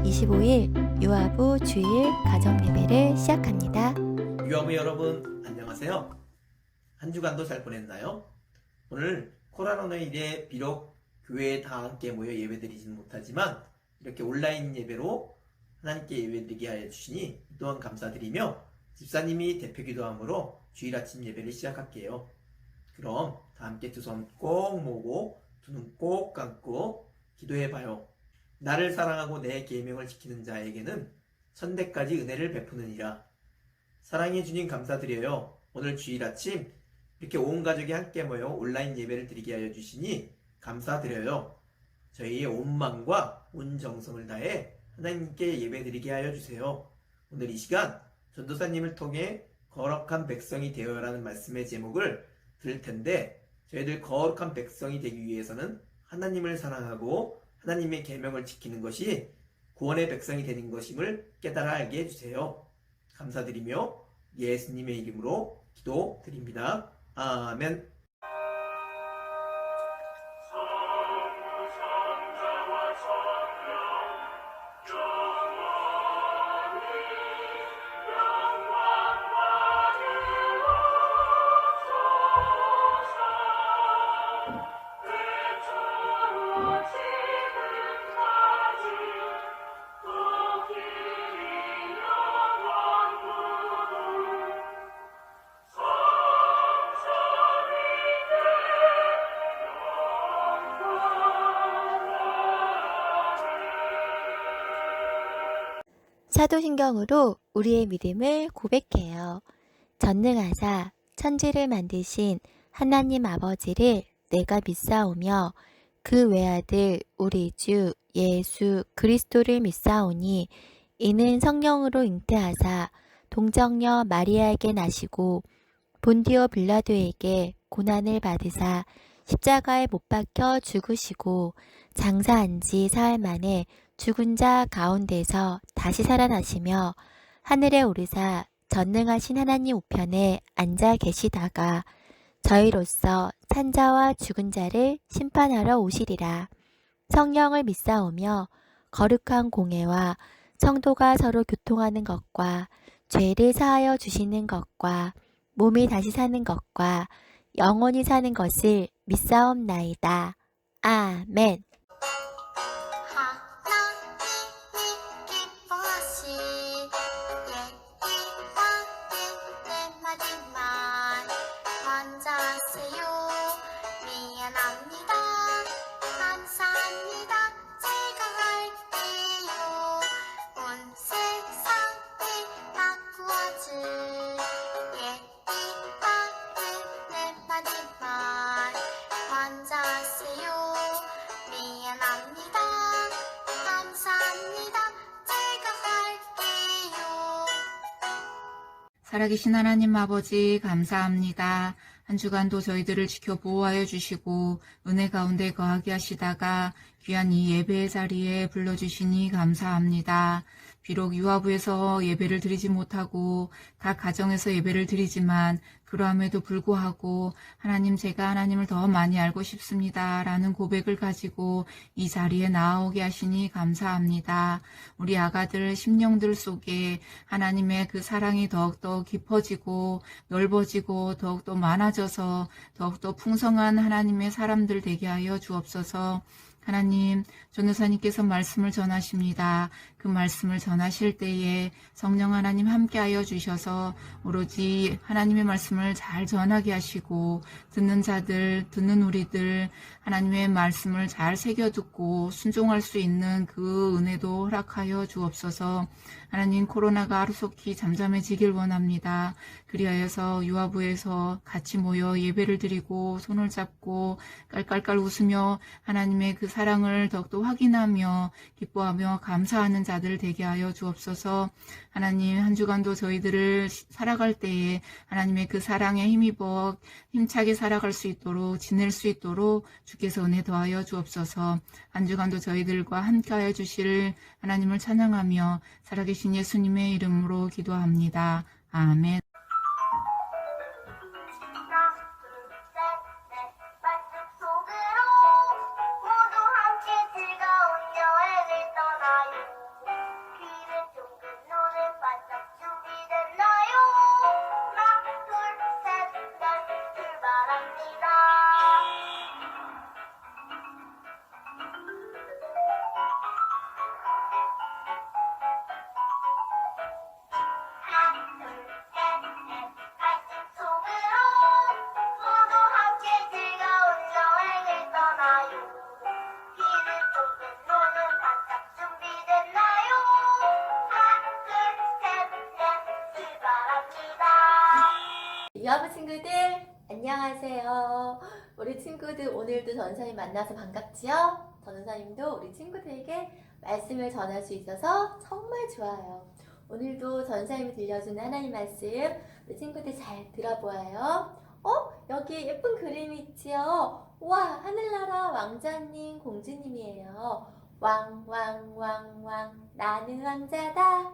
25일 유아부 주일 가정예배를 시작합니다. 유아부 여러분 안녕하세요. 한 주간도 잘 보냈나요? 오늘 코로나 일에 비록 교회에 다 함께 모여 예배드리지는 못하지만 이렇게 온라인 예배로 하나님께 예배드리게 하여 주시니 또한 감사드리며 집사님이 대표기도함으로 주일 아침 예배를 시작할게요. 그럼 다 함께 두 손 꼭 모으고 두 눈 꼭 감고 기도해봐요. 나를 사랑하고 내 계명을 지키는 자에게는 천대까지 은혜를 베푸느니라. 사랑해 주님 감사드려요. 오늘 주일 아침 이렇게 온 가족이 함께 모여 온라인 예배를 드리게 하여 주시니 감사드려요. 저희의 온 마음과 온 정성을 다해 하나님께 예배 드리게 하여 주세요. 오늘 이 시간 전도사님을 통해 거룩한 백성이 되어라는 말씀의 제목을 들을 텐데, 저희들 거룩한 백성이 되기 위해서는 하나님을 사랑하고 하나님의 계명을 지키는 것이 구원의 백성이 되는 것임을 깨달아 알게 해주세요. 감사드리며 예수님의 이름으로 기도드립니다. 아멘. 사도신경으로 우리의 믿음을 고백해요. 전능하사 천지를 만드신 하나님 아버지를 내가 믿사오며 그 외아들 우리 주 예수 그리스도를 믿사오니 이는 성령으로 잉태하사 동정녀 마리아에게 나시고 본디오 빌라도에게 고난을 받으사 십자가에 못 박혀 죽으시고 장사한 지 사흘 만에 죽은 자 가운데서 다시 살아나시며 하늘에 오르사 전능하신 하나님 우편에 앉아 계시다가 저희로서 산자와 죽은 자를 심판하러 오시리라. 성령을 믿사오며 거룩한 공회와 성도가 서로 교통하는 것과 죄를 사하여 주시는 것과 몸이 다시 사는 것과 영원히 사는 것을 믿사옵나이다. 아멘. 살아계신 하나님 아버지 감사합니다. 한 주간도 저희들을 지켜 보호하여 주시고 은혜 가운데 거하게 하시다가 귀한 이 예배의 자리에 불러주시니 감사합니다. 비록 유아부에서 예배를 드리지 못하고 각 가정에서 예배를 드리지만 그러함에도 불구하고 하나님, 제가 하나님을 더 많이 알고 싶습니다 라는 고백을 가지고 이 자리에 나오게 하시니 감사합니다. 우리 아가들 심령들 속에 하나님의 그 사랑이 더욱더 깊어지고 넓어지고 더욱더 많아져서 더욱더 풍성한 하나님의 사람들 되게 하여 주옵소서. 하나님, 전도사님께서 말씀을 전하십니다. 그 말씀을 전하실 때에 성령 하나님 함께하여 주셔서 오로지 하나님의 말씀을 잘 전하게 하시고 듣는 자들, 듣는 우리들 하나님의 말씀을 잘 새겨듣고 순종할 수 있는 그 은혜도 허락하여 주옵소서. 하나님, 코로나가 하루속히 잠잠해지길 원합니다. 그리하여서 유아부에서 같이 모여 예배를 드리고 손을 잡고 깔깔깔 웃으며 하나님의 그 사랑을 더욱더 확인하며 기뻐하며 감사하는 자들 되게 하여 주옵소서. 하나님, 한 주간도 저희들을 살아갈 때에 하나님의 그 사랑에 힘입어 힘차게 살아갈 수 있도록 지낼 수 있도록 주께서 은혜 더하여 주옵소서. 한 주간도 저희들과 함께하여 주실 하나님을 찬양하며 살아계신 예수님의 이름으로 기도합니다. 아멘. 모두 함께 즐거운 여행을 떠나요. 유아부 친구들 안녕하세요. 우리 친구들 오늘도 전사님 만나서 반갑지요? 전사님도 우리 친구들에게 말씀을 전할 수 있어서 정말 좋아요. 오늘도 전사님이 들려주는 하나님 말씀 우리 친구들 잘 들어보아요. 여기 예쁜 그림이 있지요? 와, 하늘나라 왕자님 공주님이에요. 왕 나는 왕자다.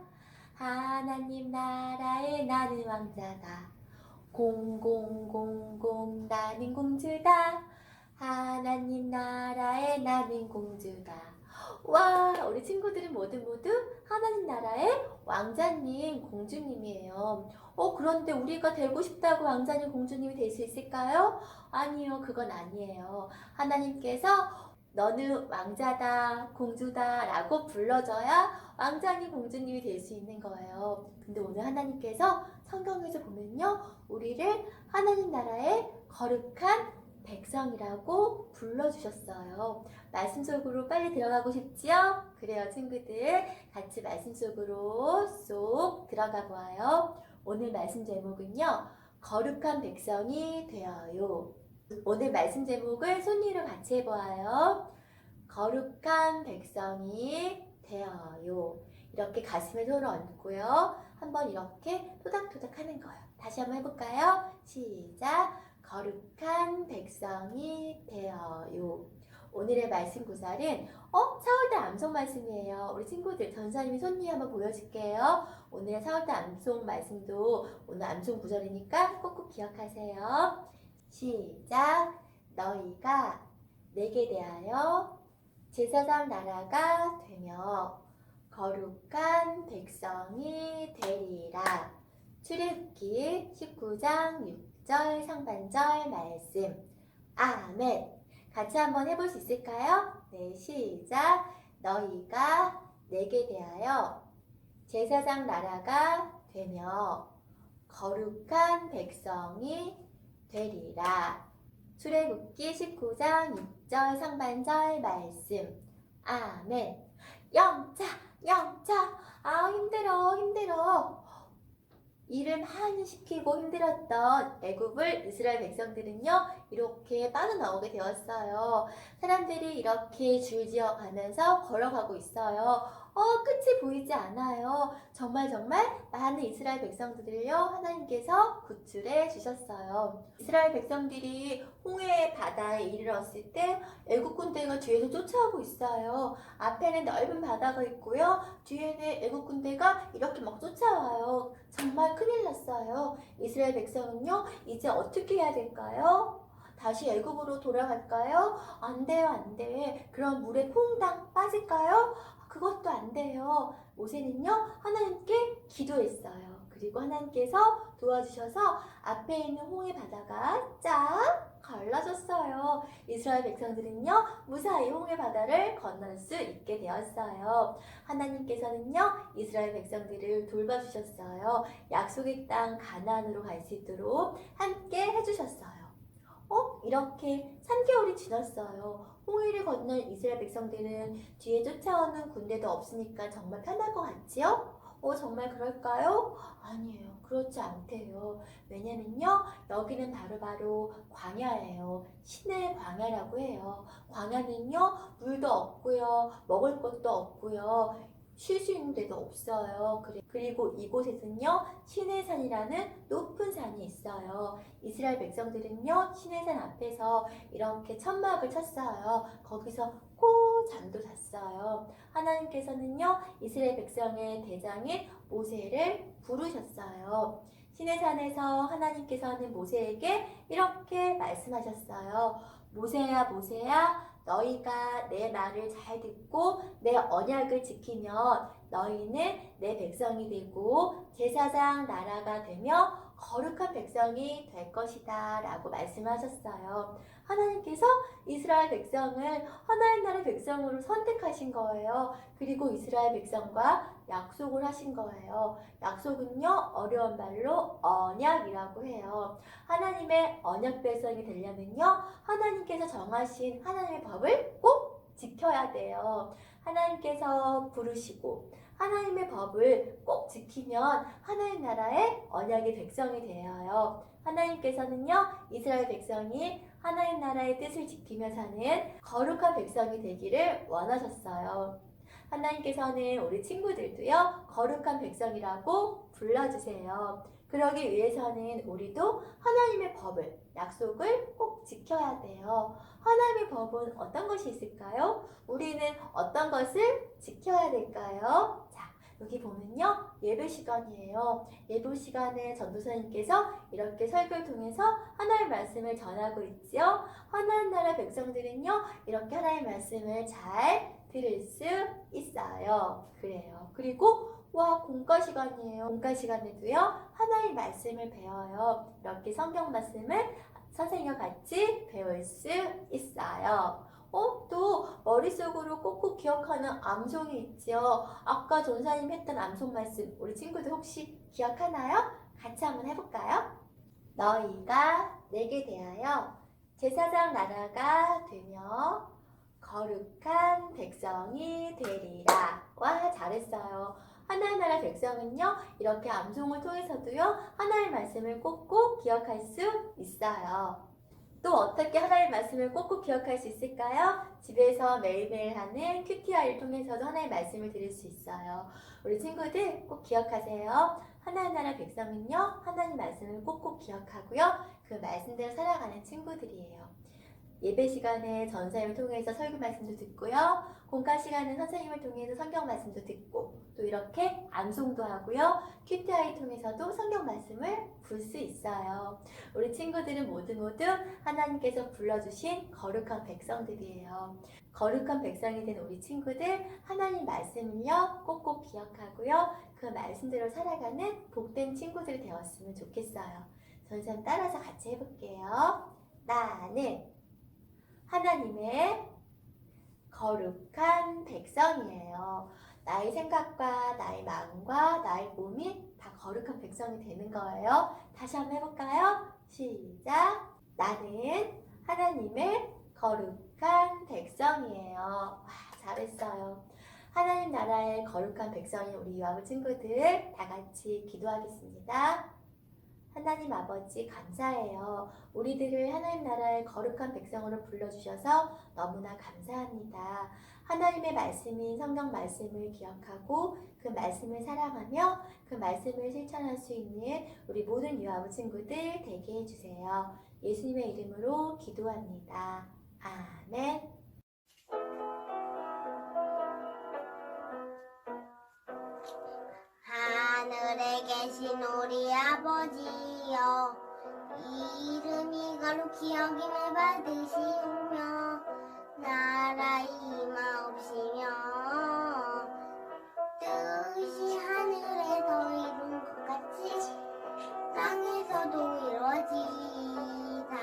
하나님 나라에 나는 왕자다. 공공공공 나는 공주다. 하나님 나라에 나는 공주다. 와, 우리 친구들은 모두 하나님 나라의 왕자님, 공주님이에요. 그런데 우리가 되고 싶다고 왕자님, 공주님이 될 수 있을까요? 아니요, 그건 아니에요. 하나님께서 너는 왕자다, 공주다 라고 불러줘야 왕자님, 공주님이 될 수 있는 거예요. 근데 오늘 하나님께서 성경에서 보면요, 우리를 하나님 나라의 거룩한 백성이라고 불러주셨어요. 말씀 속으로 빨리 들어가고 싶지요? 그래요, 친구들. 같이 말씀 속으로 쏙 들어가 보아요. 오늘 말씀 제목은요, 거룩한 백성이 되어요. 오늘 말씀 제목을 손 위로 같이 해보아요. 거룩한 백성이 되어요. 이렇게 가슴에 손을 얹고요. 한번 이렇게 토닥토닥 하는 거예요. 다시 한번 해볼까요? 시작! 거룩한 백성이 되어요. 오늘의 말씀 구절은 4월달 암송 말씀이에요. 우리 친구들 전사님이 손 위에 한번 보여줄게요. 오늘의 4월달 암송 말씀도 오늘 암송 구절이니까 꼭꼭 기억하세요. 시작! 너희가 내게 대하여 제사장 나라가 되며 거룩한 백성이 되리라. 출애굽기 19장 6절 상반절 말씀. 아멘. 같이 한번 해볼 수 있을까요? 네, 시작. 너희가 내게 대하여 제사장 나라가 되며 거룩한 백성이 되리라. 출애굽기 19장 6절 상반절 말씀. 아멘. 영차. 힘들어. 일을 많이 시키고 힘들었던 애굽을 이스라엘 백성들은요, 이렇게 빠져나오게 되었어요. 사람들이 이렇게 줄지어 가면서 걸어가고 있어요. 끝이 보이지 않아요. 정말 많은 이스라엘 백성들을요, 하나님께서 구출해 주셨어요. 이스라엘 백성들이 홍해 바다에 이르렀을 때 애굽 군대가 뒤에서 쫓아오고 있어요. 앞에는 넓은 바다가 있고요, 뒤에는 애굽 군대가 이렇게 막 쫓아와요. 정말 큰일 났어요. 이스라엘 백성은요, 이제 어떻게 해야 될까요? 다시 애굽으로 돌아갈까요? 안 돼. 그럼 물에 퐁당 빠질까요? 그것도 안 돼요. 모세는요, 하나님께 기도했어요. 그리고 하나님께서 도와주셔서 앞에 있는 홍해 바다가 쫙 갈라졌어요. 이스라엘 백성들은요, 무사히 홍해 바다를 건널 수 있게 되었어요. 하나님께서는요, 이스라엘 백성들을 돌봐주셨어요. 약속의 땅 가나안으로 갈 수 있도록 함께 해주셨어요. 이렇게 3개월이 지났어요. 홍해를 건넌 이스라엘 백성들은 뒤에 쫓아오는 군대도 없으니까 정말 편할 것 같지요? 정말 그럴까요? 아니에요. 그렇지 않대요. 왜냐면요, 여기는 바로 광야예요. 신의 광야라고 해요. 광야는요, 물도 없고요, 먹을 것도 없고요, 쉴 수 있는 데도 없어요. 그리고 이곳에는요, 시내산이라는 높은 산이 있어요. 이스라엘 백성들은요, 시내산 앞에서 이렇게 천막을 쳤어요. 거기서 잠도 잤어요. 하나님께서는요, 이스라엘 백성의 대장인 모세를 부르셨어요. 시내산에서 하나님께서는 모세에게 이렇게 말씀하셨어요. 모세야, 너희가 내 말을 잘 듣고 내 언약을 지키면 너희는 내 백성이 되고 제사장 나라가 되며 거룩한 백성이 될 것이다 라고 말씀하셨어요. 하나님께서 이스라엘 백성을 하나님 나라의 백성으로 선택하신 거예요. 그리고 이스라엘 백성과 약속을 하신 거예요. 약속은요, 어려운 말로 언약이라고 해요. 하나님의 언약 백성이 되려면요, 하나님께서 정하신 하나님의 법을 꼭 지켜야 돼요. 하나님께서 부르시고 하나님의 법을 꼭 지키면 하나님 나라의 언약의 백성이 되어요. 하나님께서는요, 이스라엘 백성이 하나님 나라의 뜻을 지키며 사는 거룩한 백성이 되기를 원하셨어요. 하나님께서는 우리 친구들도요, 거룩한 백성이라고 불러주세요. 그러기 위해서는 우리도 하나님의 법을, 약속을 꼭 지켜야 돼요. 하나님의 법은 어떤 것이 있을까요? 우리는 어떤 것을 지켜야 될까요? 자, 여기 보면요, 예배 시간이에요. 예배 시간에 전도사님께서 이렇게 설교를 통해서 하나님의 말씀을 전하고 있지요. 하나님 나라 백성들은요, 이렇게 하나님의 말씀을 잘 들을 수 있어요. 그래요. 그리고 공과 시간이에요. 공과 시간에도요, 하나님의 말씀을 배워요. 이렇게 성경 말씀을 선생님과 같이 배울 수 있어요. 또 머릿속으로 꼭꼭 기억하는 암송이 있죠. 아까 전사님 했던 암송 말씀 우리 친구들 혹시 기억하나요? 같이 한번 해볼까요? 너희가 내게 대하여 제사장 나라가 되며 거룩한 백성이 되리라. 와, 잘했어요. 하나님 나라 백성은요, 이렇게 암송을 통해서도요, 하나님의 말씀을 꼭꼭 기억할 수 있어요. 또 어떻게 하나님의 말씀을 꼭꼭 기억할 수 있을까요? 집에서 매일매일 하는 QTI를 통해서도 하나님의 말씀을 들을 수 있어요. 우리 친구들 꼭 기억하세요. 하나님 나라 백성은요, 하나님 말씀을 꼭꼭 기억하고요, 그 말씀대로 살아가는 친구들이에요. 예배 시간에 전사님을 통해서 설교 말씀도 듣고요, 공과 시간은 선생님을 통해서 성경 말씀도 듣고, 또 이렇게 암송도 하고요, QTI 통해서도 성경 말씀을 볼 수 있어요. 우리 친구들은 모두 하나님께서 불러주신 거룩한 백성들이에요. 거룩한 백성이 된 우리 친구들, 하나님 말씀을요, 꼭꼭 기억하고요, 그 말씀대로 살아가는 복된 친구들이 되었으면 좋겠어요. 전사님 따라서 같이 해볼게요. 나는 하나님의 거룩한 백성이에요. 나의 생각과 나의 마음과 나의 몸이 다 거룩한 백성이 되는 거예요. 다시 한번 해볼까요? 시작! 나는 하나님의 거룩한 백성이에요. 와, 잘했어요. 하나님 나라의 거룩한 백성인 우리 유아부 친구들 다 같이 기도하겠습니다. 하나님 아버지 감사해요. 우리들을 하나님 나라의 거룩한 백성으로 불러주셔서 너무나 감사합니다. 하나님의 말씀인 성경 말씀을 기억하고 그 말씀을 사랑하며 그 말씀을 실천할 수 있는 우리 모든 유아부 친구들 되게 해주세요. 예수님의 이름으로 기도합니다. 아멘. 하늘에 계신 우리 아버지여, 이름이 거룩히 여김을 받으시오며 나라 임하옵시며 뜻이 하늘에서 이룬 것 같이 땅에서도 이루어지이다.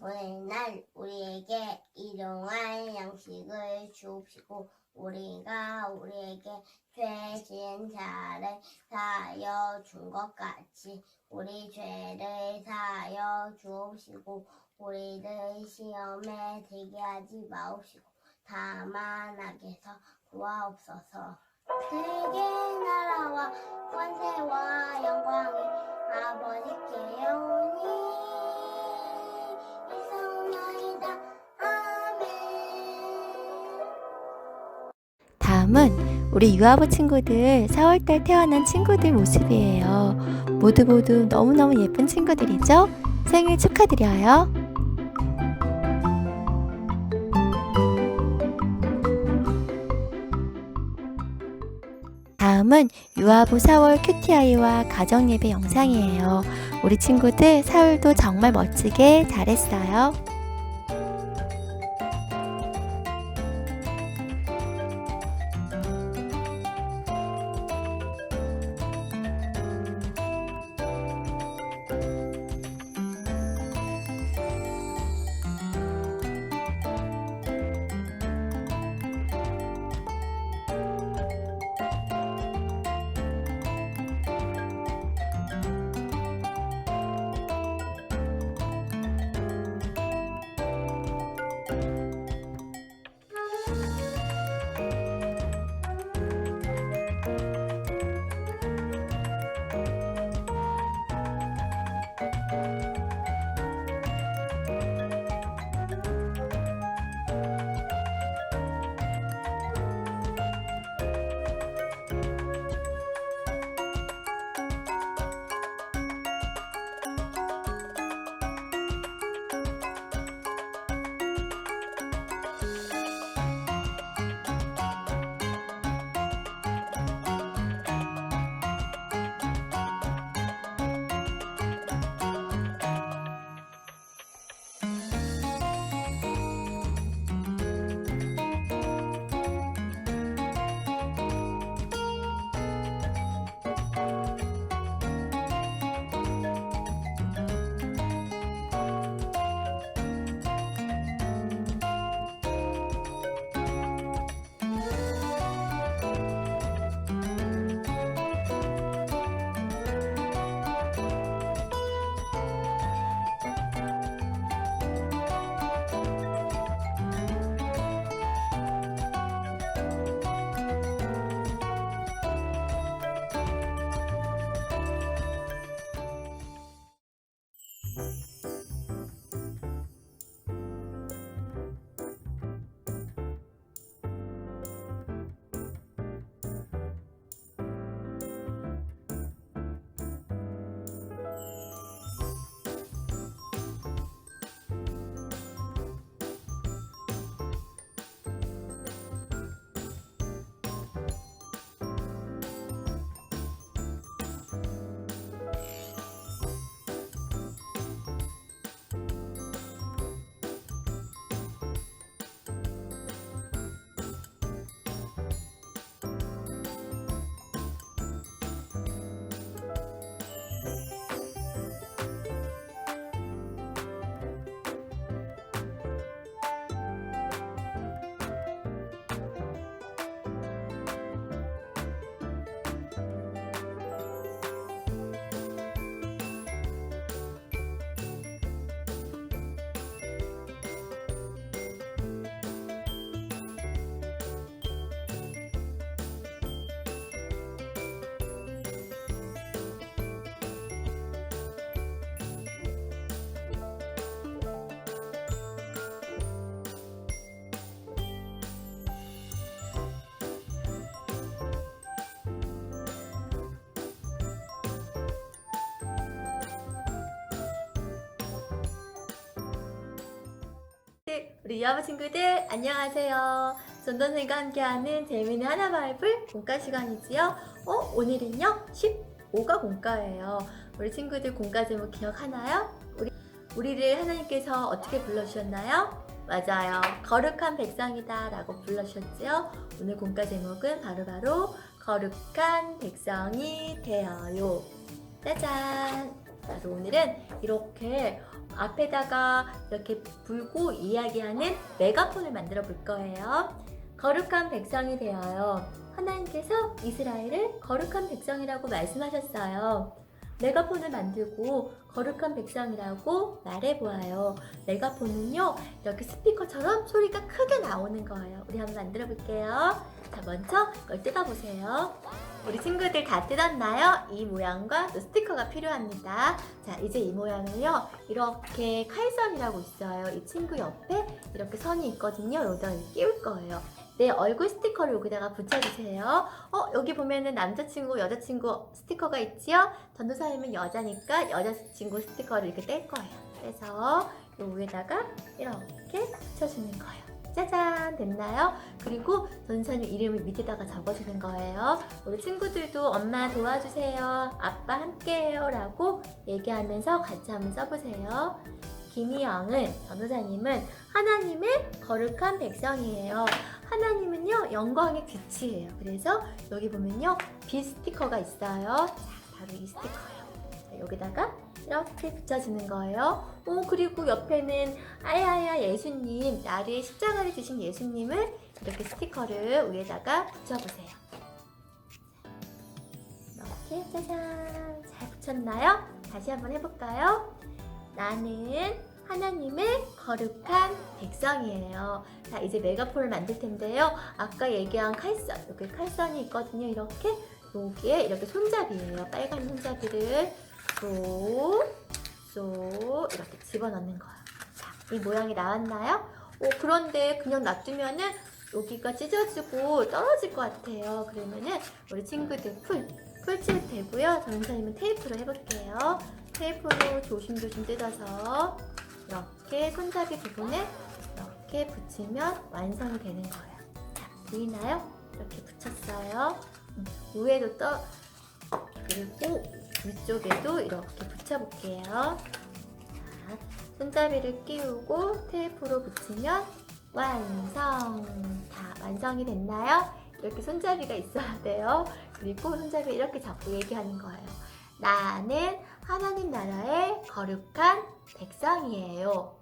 오늘날 우리에게 일용할 양식을 주옵시고 우리가 우리에게 죄 지은 자를 사하여 준 것 같이 우리 죄를 사하여 주옵시고 우리를 시험에 들게 하지 마옵시고 다만 악에서 구하옵소서. 되게 나라와 권세와 영광이 아버지께 영원히 있사옵나이다. 아멘. 다음은 우리 유아부 친구들 4월달 태어난 친구들 모습이에요. 모두 너무너무 예쁜 친구들이죠? 생일 축하드려요. 다음은 유아부 4월 QTI와 가정예배 영상이에요. 우리 친구들 4월도 정말 멋지게 잘했어요. 우리 유아부 친구들 안녕하세요. 전도선생님과 함께하는 재미있는 하나바이블 공과 시간이지요. 오늘은요 15가 공과예요. 우리 친구들 공과 제목 기억하나요? 우리를 하나님께서 어떻게 불러주셨나요? 맞아요. 거룩한 백성이다 라고 불러주셨지요. 오늘 공과 제목은 바로 거룩한 백성이 되어요. 짜잔! 바로 오늘은 이렇게 앞에다가 이렇게 불고 이야기하는 메가폰을 만들어 볼 거예요. 거룩한 백성이 되어요. 하나님께서 이스라엘을 거룩한 백성이라고 말씀하셨어요. 메가폰을 만들고 거룩한 백성이라고 말해보아요. 메가폰은요, 이렇게 스피커처럼 소리가 크게 나오는 거예요. 우리 한번 만들어 볼게요. 자, 먼저 이걸 뜯어보세요. 우리 친구들 다 뜯었나요? 이 모양과 또 스티커가 필요합니다. 자, 이제 이 모양을요, 이렇게 칼선이라고 있어요. 이 친구 옆에 이렇게 선이 있거든요. 여기다 끼울 거예요. 내 얼굴 스티커를 여기다가 붙여주세요. 여기 보면은 남자친구, 여자친구 스티커가 있지요? 전도사님은 여자니까 여자친구 스티커를 이렇게 뗄 거예요. 그래서 이 위에다가 이렇게 붙여주는 거예요. 짜잔! 됐나요? 그리고 전도사님 이름을 밑에다가 적어주는 거예요. 우리 친구들도 엄마 도와주세요, 아빠 함께해요 라고 얘기하면서 같이 한번 써보세요. 김희영은, 전도사님은 하나님의 거룩한 백성이에요. 하나님은요, 영광의 빛이에요. 그래서 여기 보면요, 빛 스티커가 있어요. 자, 바로 이 스티커예요. 자, 여기다가 이렇게 붙여주는 거예요. 그리고 옆에는 아야야 예수님, 나를 십자가를 지신 예수님을 이렇게 스티커를 위에다가 붙여보세요. 이렇게 짜잔! 잘 붙였나요? 다시 한번 해볼까요? 나는 하나님의 거룩한 백성이에요. 자, 이제 메가폰을 만들 텐데요. 아까 얘기한 칼선, 여기 칼선이 있거든요. 이렇게 여기에 이렇게 손잡이에요. 빨간 손잡이를 쏙 이렇게 집어넣는 거예요. 자, 이 모양이 나왔나요? 그런데 그냥 놔두면은 여기가 찢어지고 떨어질 것 같아요. 그러면은 우리 친구들 풀칠 테고요. 전도사님은 테이프로 해볼게요. 테이프로 조심조심 뜯어서 이렇게 손잡이 부분에 이렇게 붙이면 완성이 되는 거예요. 자, 보이나요? 이렇게 붙였어요. 위에도 그리고 위쪽에도 이렇게 붙여볼게요. 자, 손잡이를 끼우고 테이프로 붙이면 완성! 다 완성이 됐나요? 이렇게 손잡이가 있어야 돼요. 그리고 손잡이 이렇게 잡고 얘기하는 거예요. 나는 하나님 나라의 거룩한 백성이에요.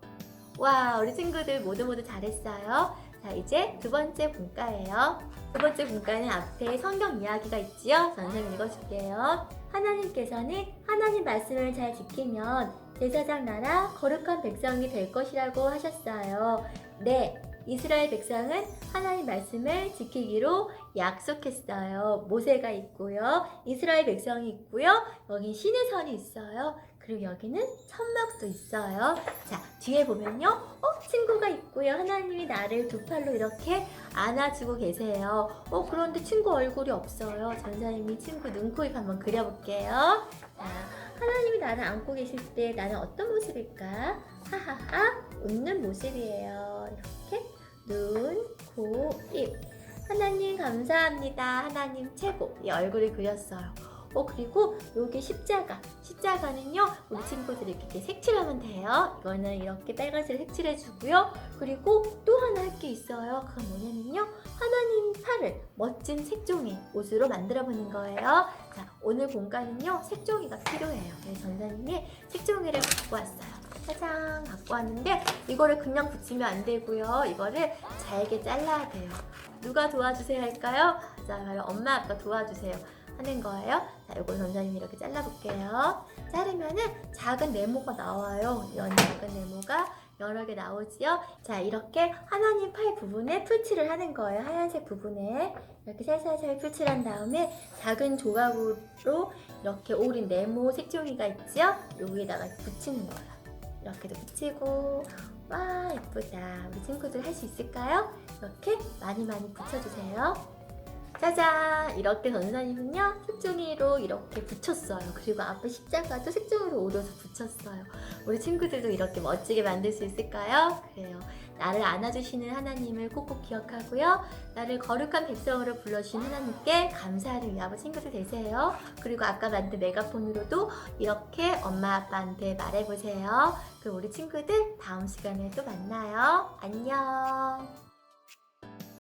와, 우리 친구들 모두 잘했어요. 자, 이제 두 번째 분과예요. 두 번째 분과는 앞에 성경 이야기가 있지요? 선생님 읽어줄게요. 하나님께서는 하나님 말씀을 잘 지키면 제사장 나라 거룩한 백성이 될 것이라고 하셨어요. 네, 이스라엘 백성은 하나님 말씀을 지키기로 약속했어요. 모세가 있고요. 이스라엘 백성이 있고요. 여기 신의 선이 있어요. 그리고 여기는 천막도 있어요. 자, 뒤에 보면요. 친구가 있고요. 하나님이 나를 두 팔로 이렇게 안아주고 계세요. 그런데 친구 얼굴이 없어요. 전사님이 친구 눈, 코, 입 한번 그려볼게요. 자, 하나님이 나를 안고 계실 때 나는 어떤 모습일까? 하하하, 웃는 모습이에요. 이렇게 눈, 코, 입. 하나님 감사합니다. 하나님 최고. 이 얼굴을 그렸어요. 그리고 여기 십자가는요, 우리 친구들이 이렇게 색칠하면 돼요. 이거는 이렇게 빨간색으로 색칠해주고요. 그리고 또 하나 할 게 있어요. 그건 뭐냐면요, 하나님 팔을 멋진 색종이 옷으로 만들어보는 거예요. 자, 오늘 공과는요, 색종이가 필요해요. 그래서 전사님이 색종이를 갖고 왔어요. 짜잔, 갖고 왔는데 이거를 그냥 붙이면 안 되고요. 이거를 잘게 잘라야 돼요. 누가 도와주세요 할까요? 자, 바로 엄마 아빠 도와주세요 하는 거예요. 자, 이걸 전사님이 이렇게 잘라볼게요. 자르면은 작은 네모가 나와요. 이런 작은 네모가 여러 개 나오지요. 자, 이렇게 하나님 팔 부분에 풀칠을 하는 거예요. 하얀색 부분에 이렇게 살살살 풀칠한 다음에 작은 조각으로 이렇게 오린 네모 색종이가 있지요. 여기에다가 붙이는 거예요. 이렇게도 붙이고. 와, 예쁘다. 우리 친구들 할 수 있을까요? 이렇게 많이 붙여주세요. 짜잔! 이렇게 전사님은요 색종이로 이렇게 붙였어요. 그리고 앞에 십자가도 색종이로 오려서 붙였어요. 우리 친구들도 이렇게 멋지게 만들 수 있을까요? 그래요. 나를 안아주시는 하나님을 꼭꼭 기억하고요. 나를 거룩한 백성으로 불러주신 하나님께 감사하는 우리 아버지 친구들 되세요. 그리고 아까 만든 메가폰으로도 이렇게 엄마 아빠한테 말해보세요. 그럼 우리 친구들 다음 시간에 또 만나요. 안녕.